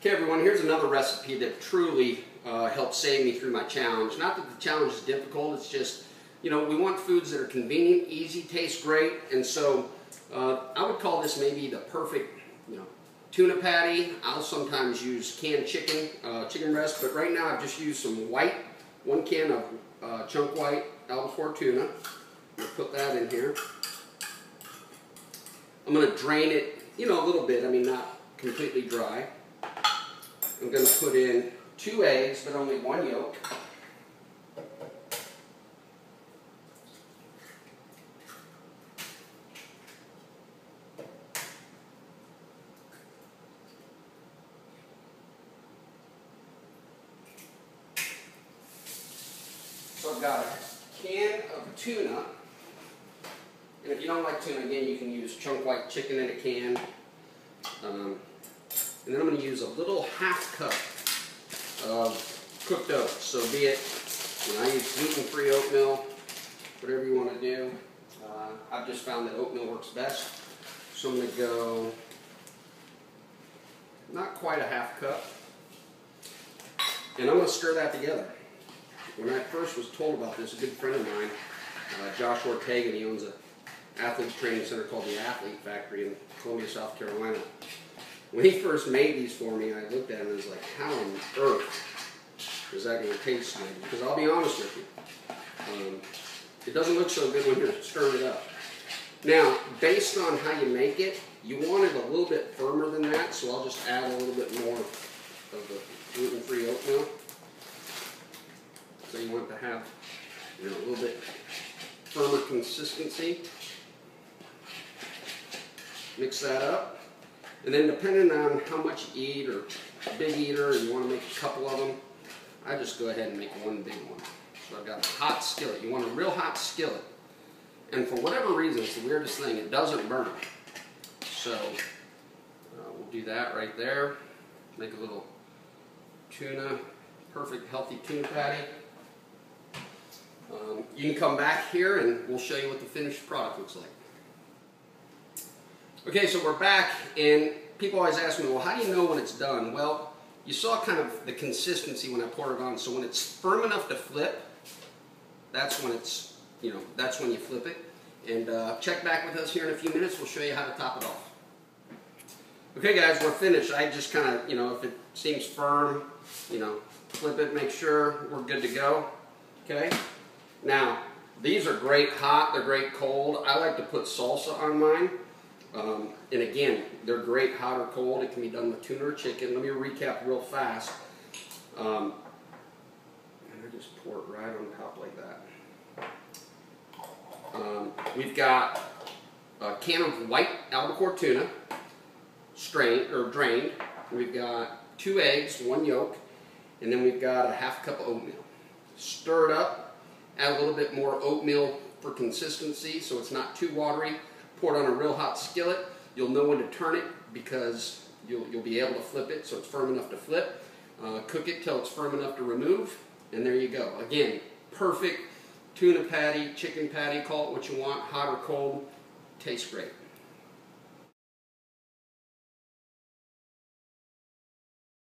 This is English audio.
Okay everyone, here's another recipe that truly helped save me through my challenge. Not that the challenge is difficult, it's just, you know, we want foods that are convenient, easy, taste great, and so I would call this maybe the perfect, tuna patty. I'll sometimes use canned chicken breast, but right now I've just used some one can of chunk white albacore tuna. I'm going to put that in here. I'm going to drain it, a little bit, not completely dry. I'm going to put in 2 eggs, but only 1 yolk. So I've got a can of tuna. And if you don't like tuna, again, you can use chunk white chicken in a can. And then I'm going to use a little ½ cup of cooked oats. So be it, I use gluten-free oatmeal, whatever you want to do. I've just found that oatmeal works best. So I'm going to go not quite a ½ cup. And I'm going to stir that together. When I first was told about this, a good friend of mine, Josh Ortega, he owns an athletes training center called the Athlete Factory in Columbia, South Carolina. When he first made these for me, I looked at him and was like, how on earth is that going to taste good? Because I'll be honest with you, it doesn't look so good when you're stirring it up. Now, based on how you make it, you want it a little bit firmer than that, so I'll just add a little bit more of the gluten-free oatmeal. So you want it to have a little bit firmer consistency. Mix that up. And then depending on how much you eat, or a big eater, and you want to make a couple of them, I just go ahead and make one big one. So I've got a hot skillet. You want a real hot skillet. And for whatever reason, it's the weirdest thing, it doesn't burn. So we'll do that right there. Make a little tuna, perfect healthy tuna patty. You can come back here and we'll show you what the finished product looks like. Okay, so we're back, and people always ask me, well, how do you know when it's done? Well, you saw kind of the consistency when I poured it on. So when it's firm enough to flip, that's when it's, that's when you flip it. And check back with us here in a few minutes. We'll show you how to top it off. Okay, guys, we're finished. I just kind of, if it seems firm, flip it, make sure we're good to go. Okay. Now, these are great hot. They're great cold. I like to put salsa on mine. And again, they're great hot or cold. It can be done with tuna or chicken. Let me recap real fast. And I just pour it right on top like that. We've got a can of white albacore tuna, strained or drained. We've got 2 eggs, 1 yolk, and then we've got a ½ cup of oatmeal. Stir it up. Add a little bit more oatmeal for consistency so it's not too watery. Pour it on a real hot skillet. You'll know when to turn it because you'll be able to flip it so it's firm enough to flip. Cook it till it's firm enough to remove, and there you go. Again, perfect tuna patty, chicken patty, call it what you want, hot or cold, tastes great.